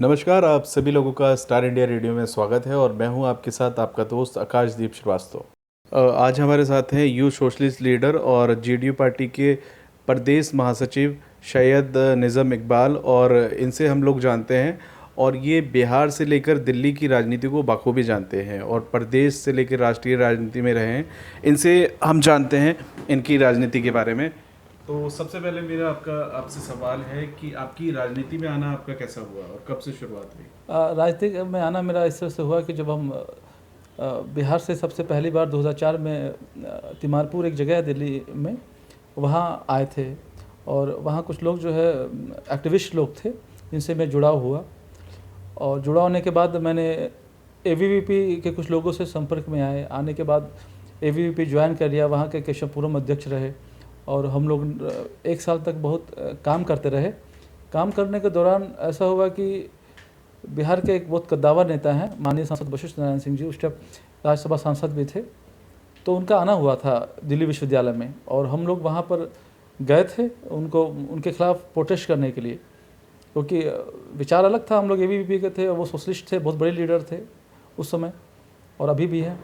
नमस्कार, आप सभी लोगों का स्टार इंडिया रेडियो में स्वागत है और मैं हूं आपके साथ आपका दोस्त आकाशदीप श्रीवास्तव। आज हमारे साथ हैं यूथ सोशलिस्ट लीडर और जेडीयू पार्टी के प्रदेश महासचिव सैयद निज़म इकबाल, और इनसे हम लोग जानते हैं और ये बिहार से लेकर दिल्ली की राजनीति को बखूबी जानते हैं और प्रदेश से लेकर राष्ट्रीय राजनीति में रहे हैं। इनसे हम जानते हैं इनकी राजनीति के बारे में। तो सबसे पहले मेरा आपसे सवाल है कि आपकी राजनीति में आना आपका कैसा हुआ और कब से शुरुआत हुई? राजनीति में आना मेरा इस तरह से हुआ कि जब हम बिहार से सबसे पहली बार 2004 में तिमारपुर एक जगह है दिल्ली में, वहाँ आए थे और वहाँ कुछ लोग जो है एक्टिविस्ट लोग थे जिनसे मैं जुड़ाव हुआ। और जुड़ा होने के बाद मैंने एबीवीपी के कुछ लोगों से संपर्क में आने के बाद एबीवीपी ज्वाइन कर लिया, वहाँ के केशवपुरम अध्यक्ष रहे और हम लोग 1 साल तक बहुत काम करते रहे। काम करने के दौरान ऐसा हुआ कि बिहार के एक बहुत कद्दावर नेता हैं माननीय सांसद वशिष्ठ नारायण सिंह जी, उस टाइम राज्यसभा सांसद भी थे, तो उनका आना हुआ था दिल्ली विश्वविद्यालय में और हम लोग वहाँ पर गए थे उनके खिलाफ प्रोटेस्ट करने के लिए, क्योंकि विचार अलग था। हम लोग एबीवीपी के थे, वो सोशलिस्ट थे, बहुत बड़े लीडर थे उस समय और अभी भी हैं।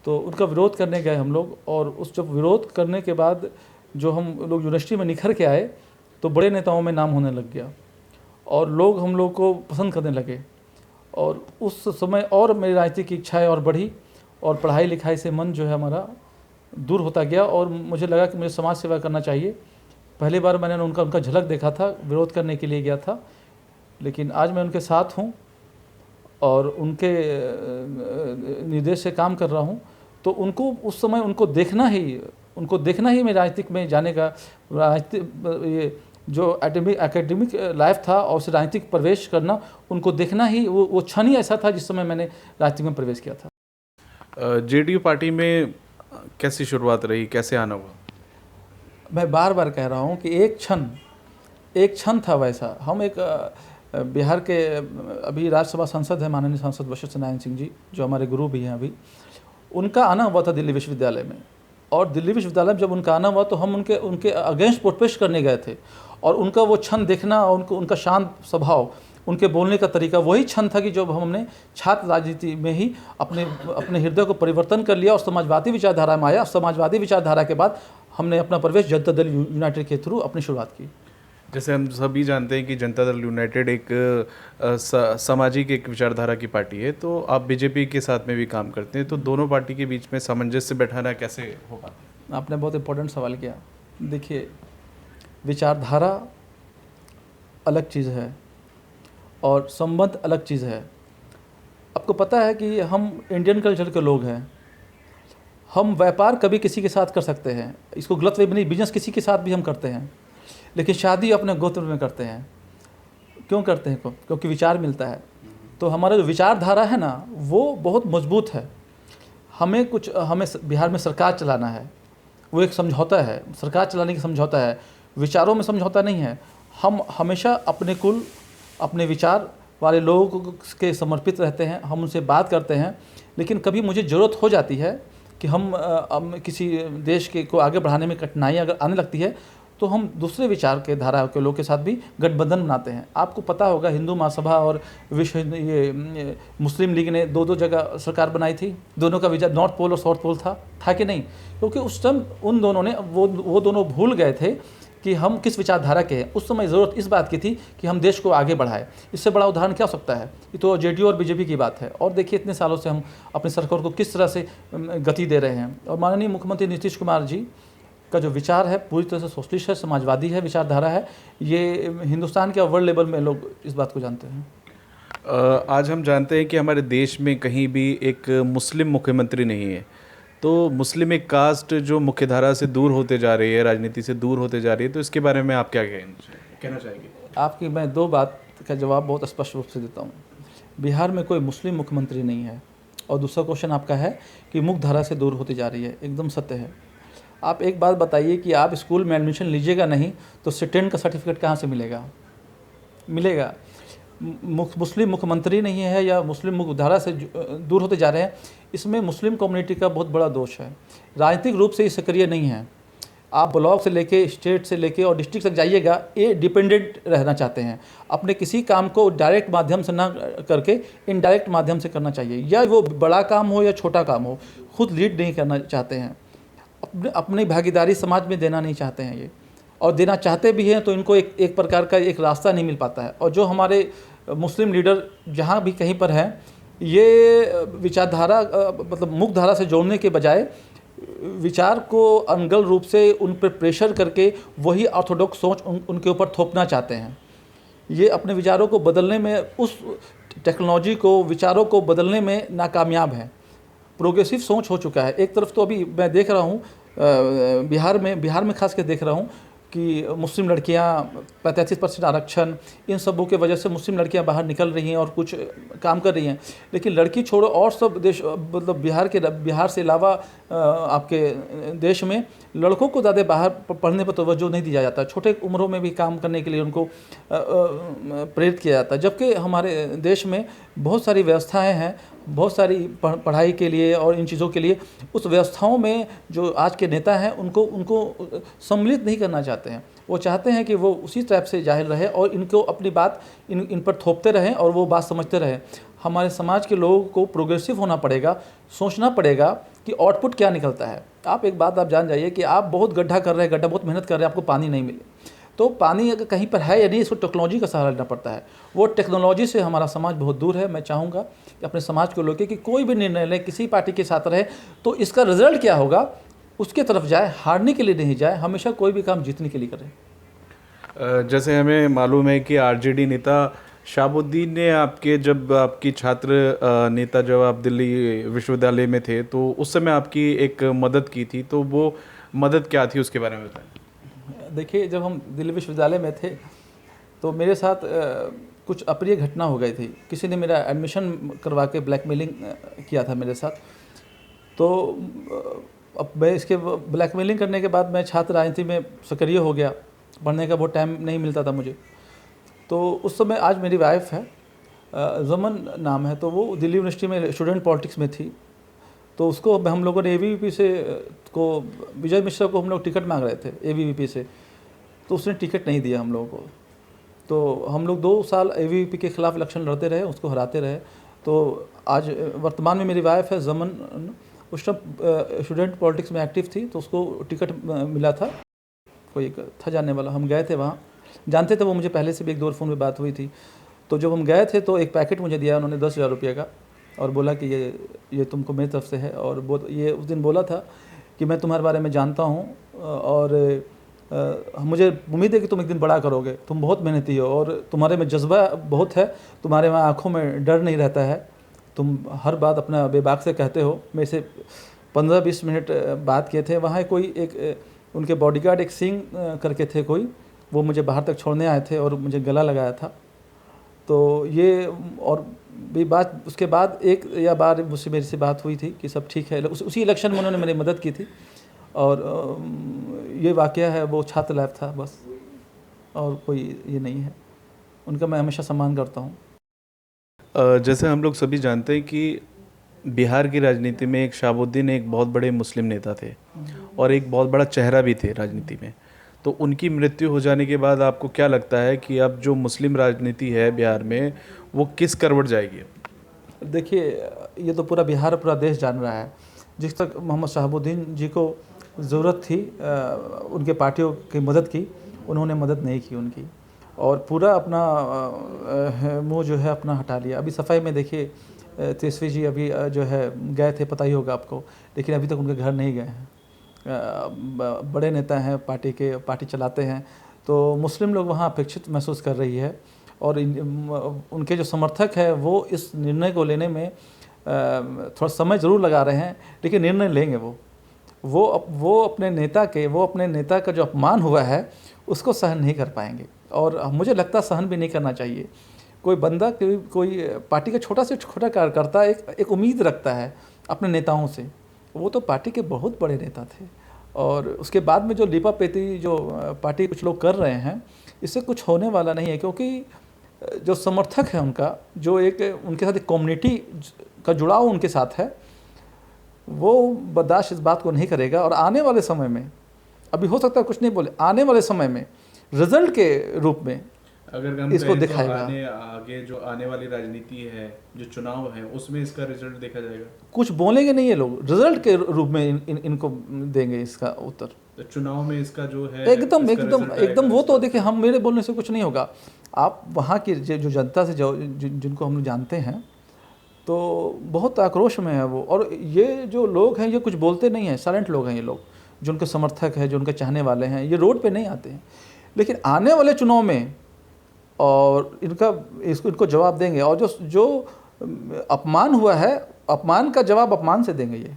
तो उनका विरोध करने गए हम लोग, और उस जब विरोध करने के बाद जो हम लोग यूनिवर्सिटी में निखर के आए तो बड़े नेताओं में नाम होने लग गया और लोग हम लोग को पसंद करने लगे। और उस समय और मेरी राजनीति की इच्छाएं और बढ़ी और पढ़ाई लिखाई से मन जो है हमारा दूर होता गया और मुझे लगा कि मुझे समाज सेवा करना चाहिए। पहली बार मैंने उनका झलक देखा था, विरोध करने के लिए गया था, लेकिन आज मैं उनके साथ हूँ और उनके निर्देश से काम कर रहा हूँ। तो उनको उस समय उनको देखना ही मेरे राजनीतिक में जाने का ये जो एकेडमिक लाइफ था और उसे राजनीतिक प्रवेश करना, उनको देखना ही वो क्षण ही ऐसा था जिस समय मैंने राजनीतिक में प्रवेश किया था। जेडीयू पार्टी में कैसी शुरुआत रही, कैसे आना हुआ? मैं बार बार कह रहा हूँ कि एक क्षण था वैसा। हम एक बिहार के अभी राज्यसभा सांसद हैं माननीय सांसद वशिष्ठ नारायण सिंह जी, जो हमारे गुरु भी हैं अभी, उनका आना हुआ था दिल्ली विश्वविद्यालय में। और दिल्ली विश्वविद्यालय में जब उनका आना हुआ तो हम उनके अगेंस्ट प्रोटेस्ट करने गए थे और उनका वो क्षण देखना और उनका शांत स्वभाव, उनके बोलने का तरीका, वही क्षण था कि जब हमने छात्र राजनीति में ही अपने हृदय को परिवर्तन कर लिया और समाजवादी विचारधारा में आया। समाजवादी विचारधारा के बाद हमने अपना प्रवेश जनता दल यूनाइटेड के थ्रू अपनी शुरुआत की। जैसे हम सभी जानते हैं कि जनता दल यूनाइटेड एक सामाजिक एक विचारधारा की पार्टी है, तो आप बीजेपी के साथ में भी काम करते हैं, तो दोनों पार्टी के बीच में सामंजस्य बैठाना कैसे हो पाता? आपने बहुत इंपॉर्टेंट सवाल किया। देखिए, विचारधारा अलग चीज़ है और संबंध अलग चीज़ है। आपको पता है कि हम इंडियन कल्चर के लोग हैं। हम व्यापार कभी किसी के साथ कर सकते हैं, इसको गलत वे नहीं, बिजनेस किसी के साथ भी हम करते हैं, लेकिन शादी अपने गोत्र में करते हैं। क्यों करते हैं? क्योंकि विचार मिलता है। तो हमारा जो विचारधारा है ना, वो बहुत मजबूत है। हमें बिहार में सरकार चलाना है, वो एक समझौता है, सरकार चलाने की समझौता है, विचारों में समझौता नहीं है। हम हमेशा अपने कुल, अपने विचार वाले लोगों के समर्पित रहते हैं, हम उनसे बात करते हैं। लेकिन कभी मुझे ज़रूरत हो जाती है कि हम किसी देश को आगे बढ़ाने में कठिनाइयाँ अगर आने लगती है तो हम दूसरे विचार के धारा के लोगों के साथ भी गठबंधन बनाते हैं। आपको पता होगा हिंदू महासभा और ये मुस्लिम लीग ने दो जगह सरकार बनाई थी। दोनों का विचार नॉर्थ पोल और साउथ पोल था कि नहीं? क्योंकि उस टाइम उन दोनों ने वो दोनों भूल गए थे कि हम किस विचारधारा के हैं। उस समय ज़रूरत इस बात की थी कि हम देश को आगे बढ़ाएं। इससे बड़ा उदाहरण क्या हो सकता है? ये तो जेडीयू और बीजेपी की बात है। और देखिए, इतने सालों से हम अपनी सरकार को किस तरह से गति दे रहे हैं। और माननीय मुख्यमंत्री नीतीश कुमार जी का जो विचार है पूरी तरह से सोशलिस्ट है, समाजवादी है, विचारधारा है। ये हिंदुस्तान के वर्ल्ड लेवल में लोग इस बात को जानते हैं। आज हम जानते हैं कि हमारे देश में कहीं भी एक मुस्लिम मुख्यमंत्री नहीं है, तो मुस्लिम एक कास्ट जो मुख्यधारा से दूर होते जा रही है, राजनीति से दूर होते जा रही है, तो इसके बारे में आप क्या कहना चाहेंगे? आपकी मैं 2 बात का जवाब बहुत स्पष्ट रूप से देता हूँ। बिहार में कोई मुस्लिम मुख्यमंत्री नहीं है। और दूसरा क्वेश्चन आपका है कि मुख्यधारा से दूर होती जा रही है, एकदम सत्य है। आप एक बात बताइए कि आप स्कूल में एडमिशन लीजिएगा नहीं तो SETENT का सर्टिफिकेट कहाँ से मिलेगा? मुस्लिम मुख्यमंत्री नहीं है या मुस्लिम मुख्यधारा से दूर होते जा रहे हैं, इसमें मुस्लिम कम्युनिटी का बहुत बड़ा दोष है। राजनीतिक रूप से ये सक्रिय नहीं है, आप ब्लॉक से लेके, स्टेट से लेके और डिस्ट्रिक्ट तक जाइएगा, ये डिपेंडेंट रहना चाहते हैं। अपने किसी काम को डायरेक्ट माध्यम से ना करके इनडायरेक्ट माध्यम से करना चाहिए, या वो बड़ा काम हो या छोटा काम हो, खुद लीड नहीं करना चाहते हैं, अपनी भागीदारी समाज में देना नहीं चाहते हैं ये, और देना चाहते भी हैं तो इनको एक प्रकार का एक रास्ता नहीं मिल पाता है। और जो हमारे मुस्लिम लीडर जहाँ भी कहीं पर हैं, ये विचारधारा मतलब मुख्य धारा से जोड़ने के बजाय विचार को अनगल रूप से उन पर प्रेशर करके वही ऑर्थोडॉक्स सोच उनके ऊपर थोपना चाहते हैं। ये अपने विचारों को बदलने में, उस टेक्नोलॉजी को, विचारों को बदलने में नाकामयाब है। प्रोग्रेसिव सोच हो चुका है। एक तरफ तो अभी मैं देख रहा हूँ बिहार में खास कर देख रहा हूँ कि मुस्लिम लड़कियाँ 35% आरक्षण, इन सबों के वजह से मुस्लिम लड़कियाँ बाहर निकल रही हैं और कुछ काम कर रही हैं। लेकिन लड़की छोड़ो और सब देश, मतलब बिहार से अलावा आपके देश में लड़कों को ज़्यादा बाहर पढ़ने पर तवज्जो नहीं दिया जाता। छोटे उम्रों में भी काम करने के लिए उनको प्रेरित किया जाता है, जबकि हमारे देश में बहुत सारी व्यवस्थाएँ हैं, बहुत सारी पढ़ाई के लिए और इन चीज़ों के लिए। उस व्यवस्थाओं में जो आज के नेता हैं उनको सम्मिलित नहीं करना चाहते हैं। वो चाहते हैं कि वो उसी टाइप से जाहिर रहे और इनको अपनी बात इन पर थोपते रहें और वो बात समझते रहें। हमारे समाज के लोगों को प्रोग्रेसिव होना पड़ेगा, सोचना पड़ेगा कि आउटपुट क्या निकलता है। आप एक बात आप जान जाइए कि आप बहुत गड्ढा कर रहे हैं, बहुत मेहनत कर रहे हैं, आपको पानी नहीं मिले, तो पानी अगर कहीं पर है या नहीं, इसको टेक्नोलॉजी का सहारा लेना पड़ता है। वो टेक्नोलॉजी से हमारा समाज बहुत दूर है। मैं चाहूँगा कि अपने समाज को लेकर कि कोई भी निर्णय ले, किसी पार्टी के साथ रहे तो इसका रिजल्ट क्या होगा उसके तरफ जाए, हारने के लिए नहीं जाए, हमेशा कोई भी काम जीतने के लिए करें। जैसे हमें मालूम है कि आरजेडी नेता शहाबुद्दीन ने जब आपकी छात्र नेता, जब आप दिल्ली विश्वविद्यालय में थे तो उस समय आपकी एक मदद की थी, तो वो मदद क्या थी उसके बारे में बताएं। देखिए, जब हम दिल्ली विश्वविद्यालय में थे तो मेरे साथ कुछ अप्रिय घटना हो गई थी। किसी ने मेरा एडमिशन करवा के ब्लैकमेलिंग किया था मेरे साथ। तो अब मैं इसके ब्लैकमेलिंग करने के बाद मैं छात्र राजनीति में सक्रिय हो गया। पढ़ने का बहुत टाइम नहीं मिलता था मुझे। तो उस समय, आज मेरी वाइफ है, जमन नाम है, तो वो दिल्ली यूनिवर्सिटी में स्टूडेंट पॉलिटिक्स में थी। तो उसको हम लोगों ने एबीवीपी से को विजय मिश्रा को हम लोग टिकट मांग रहे थे एबीवीपी से, तो उसने टिकट नहीं दिया हम लोगों को। तो हम लोग 2 साल एबीवीपी के खिलाफ इलेक्शन लड़ते रहे, उसको हराते रहे। तो आज वर्तमान में मेरी वाइफ है जमन, उस टाइम स्टूडेंट पॉलिटिक्स में एक्टिव थी, तो उसको टिकट मिला था। कोई एक था जानने वाला, हम गए थे वहाँ, जानते थे वो मुझे पहले से भी 1-2 फ़ोन पे बात हुई थी। तो जब हम गए थे तो एक पैकेट मुझे दिया उन्होंने 10,000 रुपये का, और बोला कि ये तुमको मेरी तरफ से है। और ये उस दिन बोला था कि मैं तुम्हारे बारे में जानता हूँ और मुझे उम्मीद है कि तुम एक दिन बड़ा करोगे, तुम बहुत मेहनती हो और तुम्हारे में जज्बा बहुत है, तुम्हारे वहाँ आँखों में डर नहीं रहता है, तुम हर बात अपना बेबाक से कहते हो। मेरे से 15-20 मिनट बात किए थे। वहाँ कोई एक उनके बॉडीगार्ड, एक सिंह करके थे कोई, वो मुझे बाहर तक छोड़ने आए थे और मुझे गला लगाया था। तो ये, और भी बात उसके बाद एक या बार मुझसे मेरी से बात हुई थी कि सब ठीक है। उसी इलेक्शन में उन्होंने मेरी मदद की थी। और ये वाक़या है, वो छात्र लाइफ था बस, और कोई ये नहीं है। उनका मैं हमेशा सम्मान करता हूँ। जैसे हम लोग सभी जानते हैं कि बिहार की राजनीति में एक शहाबुद्दीन एक बहुत बड़े मुस्लिम नेता थे और एक बहुत बड़ा चेहरा भी थे राजनीति में। तो उनकी मृत्यु हो जाने के बाद आपको क्या लगता है कि अब जो मुस्लिम राजनीति है बिहार में, वो किस करवट जाएगी? देखिए, ये तो पूरा बिहार, पूरा देश जान रहा है। जिस तक मोहम्मद शहाबुद्दीन जी को ज़रूरत थी उनके पार्टियों की मदद की, उन्होंने मदद नहीं की उनकी, और पूरा अपना मुँह जो है अपना हटा लिया। अभी सफाई में देखिए, तेजस्वी जी अभी जो है गए थे, पता ही होगा आपको, लेकिन अभी तक उनके घर नहीं गए हैं। बड़े नेता हैं पार्टी के, पार्टी चलाते हैं, तो मुस्लिम लोग वहाँ अपेक्षित महसूस कर रही है। और उनके जो समर्थक हैं वो इस निर्णय को लेने में थोड़ा समय ज़रूर लगा रहे हैं, लेकिन निर्णय लेंगे वो अपने नेता का जो अपमान हुआ है उसको सहन नहीं कर पाएंगे। और मुझे लगता सहन भी नहीं करना चाहिए। कोई बंदा, कोई पार्टी का छोटा से छोटा कार्यकर्ता एक उम्मीद रखता है अपने नेताओं से। वो तो पार्टी के बहुत बड़े नेता थे, और उसके बाद में जो लीपापेती जो पार्टी कुछ लोग कर रहे हैं, इससे कुछ होने वाला नहीं है। क्योंकि जो समर्थक है उनका, जो एक उनके साथ एक कम्युनिटी का जुड़ाव उनके साथ है, वो बर्दाश्त इस बात को नहीं करेगा। और आने वाले समय में अभी हो सकता है कुछ नहीं बोले, आने वाले समय में रिजल्ट के रूप में अगर हम इसको कहें तो दिखाएगा। आगे जो आने वाली राजनीति है, जो चुनाव है, उसमें इसका रिजल्ट देखा जाएगा। कुछ बोलेंगे नहीं ये लोग, रिजल्ट के रूप में इनको देंगे इसका उत्तर। तो चुनाव में इसका जो है एकदम इसका एकदम रिजल्ट एकदम आएगा वो तो इसका। देखिए, हम मेरे बोलने से कुछ नहीं होगा। आप वहाँ की जो जनता से जिनको हम लोग जानते हैं, तो बहुत आक्रोश में है वो। और ये जो लोग हैं ये कुछ बोलते नहीं हैं, साइलेंट लोग हैं ये लोग, जो उनके समर्थक हैं, जो उनके चाहने वाले हैं, ये रोड पे नहीं आते हैं। लेकिन आने वाले चुनाव में और इनको जवाब देंगे। और जो अपमान हुआ है, अपमान का जवाब अपमान से देंगे। ये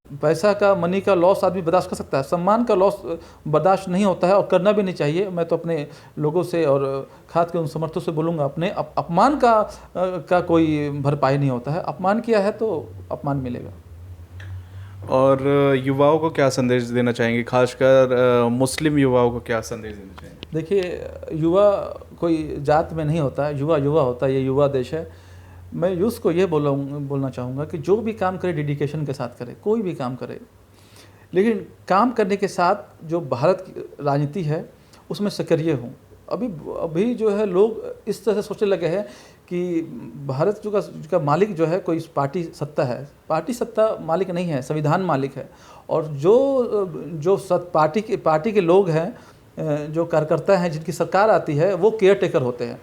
पैसा का, मनी का लॉस आदमी बर्दाश्त कर सकता है, सम्मान का लॉस बर्दाश्त नहीं होता है और करना भी नहीं चाहिए। मैं तो अपने लोगों से और खास के उन समर्थकों से बोलूँगा, अपने अपमान का कोई भरपाई नहीं होता है। अपमान किया है तो अपमान मिलेगा। और युवाओं को क्या संदेश देना चाहेंगे, खासकर मुस्लिम युवाओं को क्या संदेश देना चाहेंगे? देखिए, युवा कोई जात में नहीं होता है, युवा युवा होता है, ये युवा देश है। मैं यूथ को ये बोलना चाहूँगा कि जो भी काम करे डेडिकेशन के साथ करे, कोई भी काम करे, लेकिन काम करने के साथ जो भारत की राजनीति है उसमें सक्रिय हूँ। अभी जो है लोग इस तरह से सोचने लगे हैं कि भारत का मालिक जो है कोई पार्टी सत्ता है। पार्टी सत्ता मालिक नहीं है, संविधान मालिक है। और जो पार्टी के लोग हैं, जो कार्यकर्ता हैं, जिनकी सरकार आती है, वो केयर टेकर होते हैं।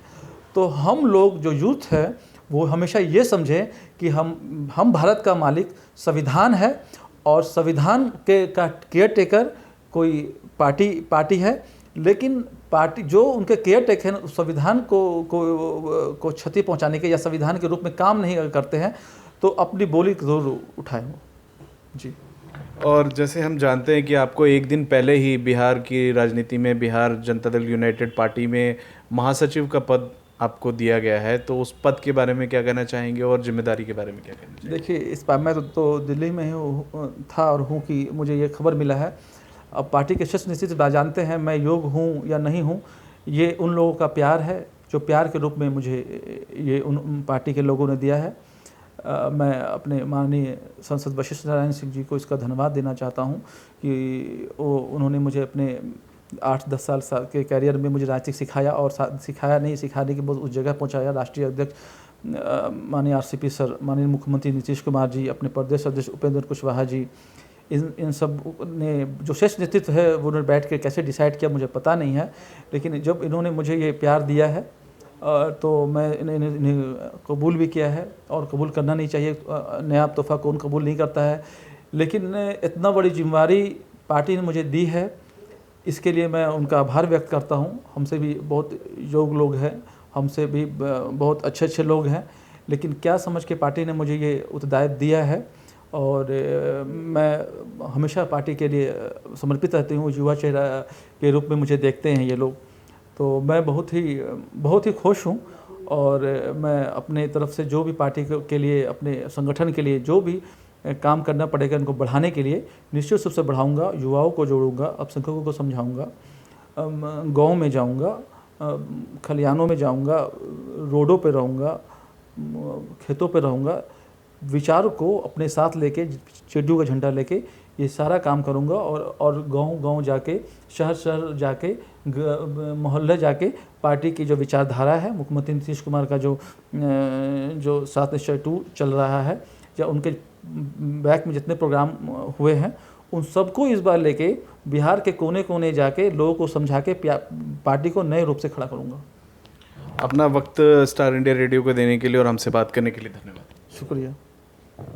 तो हम लोग जो यूथ है वो हमेशा ये समझें कि हम भारत का मालिक संविधान है, और संविधान का केयर टेकर कोई पार्टी है। लेकिन पार्टी जो उनके केयर टेकर हैं, संविधान को क्षति पहुंचाने के या संविधान के रूप में काम नहीं करते हैं, तो अपनी बोली जरूर उठाएं वो। जी। और जैसे हम जानते हैं कि आपको एक दिन पहले ही बिहार की राजनीति में बिहार जनता दल यूनाइटेड पार्टी में महासचिव का पद आपको दिया गया है, तो उस पद के बारे में क्या कहना चाहेंगे और जिम्मेदारी के बारे में क्या कहना चाहेंगे? देखिए, इस बार मैं तो दिल्ली में ही था और हूँ कि मुझे ये खबर मिला है। अब पार्टी के शीर्ष नेतृत्व जानते हैं मैं योग्य हूँ या नहीं हूँ, ये उन लोगों का प्यार है जो प्यार के रूप में मुझे ये उन पार्टी के लोगों ने दिया है। मैं अपने माननीय सांसद वशिष्ठ नारायण सिंह जी को इसका धन्यवाद देना चाहता हूँ कि उन्होंने मुझे अपने 8-10 साल के कैरियर में मुझे राजनीतिक सिखाया, और सिखाने के बाद उस जगह पहुँचाया। राष्ट्रीय अध्यक्ष माननीय RCP सर, माननीय मुख्यमंत्री नीतीश कुमार जी, अपने प्रदेश अध्यक्ष उपेंद्र कुशवाहा जी, इन सब ने जो श्रेष्ठ नेतृत्व है वो उन्होंने बैठ के कैसे डिसाइड किया मुझे पता नहीं है। लेकिन जब इन्होंने मुझे ये प्यार दिया है तो मैं इन्हें कबूल भी किया है, और कबूल करना नहीं चाहिए। नया तोहफ़ा कौन कबूल नहीं करता है। लेकिन इतना बड़ी जिम्मेदारी पार्टी ने मुझे दी है, इसके लिए मैं उनका आभार व्यक्त करता हूं। हमसे भी बहुत योग्य लोग हैं, हमसे भी बहुत अच्छे लोग हैं, लेकिन क्या समझ के पार्टी ने मुझे ये उत्तरदायित्व दिया है, और मैं हमेशा पार्टी के लिए समर्पित रहती हूँ। युवा चेहरा के रूप में मुझे देखते हैं ये लोग, तो मैं बहुत ही खुश हूँ। और मैं अपने तरफ से जो भी पार्टी के लिए, अपने संगठन के लिए जो भी काम करना पड़ेगा, उनको बढ़ाने के लिए निश्चित रूप से बढ़ाऊंगा। युवाओं को जोड़ूंगा, अल्पसंख्यकों को समझाऊंगा, गांव में जाऊंगा, खलिहानों में जाऊंगा, रोडों पे रहूंगा, खेतों पे रहूंगा। विचार को अपने साथ लेके, चिड्डू का झंडा लेके ये सारा काम करूंगा। और गांव जाके, शहर जाके, मोहल्ले जाके पार्टी की जो विचारधारा है, मुख्यमंत्री नीतीश कुमार का जो 7 निश्चय 2 चल रहा है, या उनके बैक में जितने प्रोग्राम हुए हैं, उन सबको इस बार लेके बिहार के कोने कोने जाके लोगों को समझा के पार्टी को नए रूप से खड़ा करूंगा। अपना वक्त स्टार इंडिया रेडियो को देने के लिए और हमसे बात करने के लिए धन्यवाद। शुक्रिया।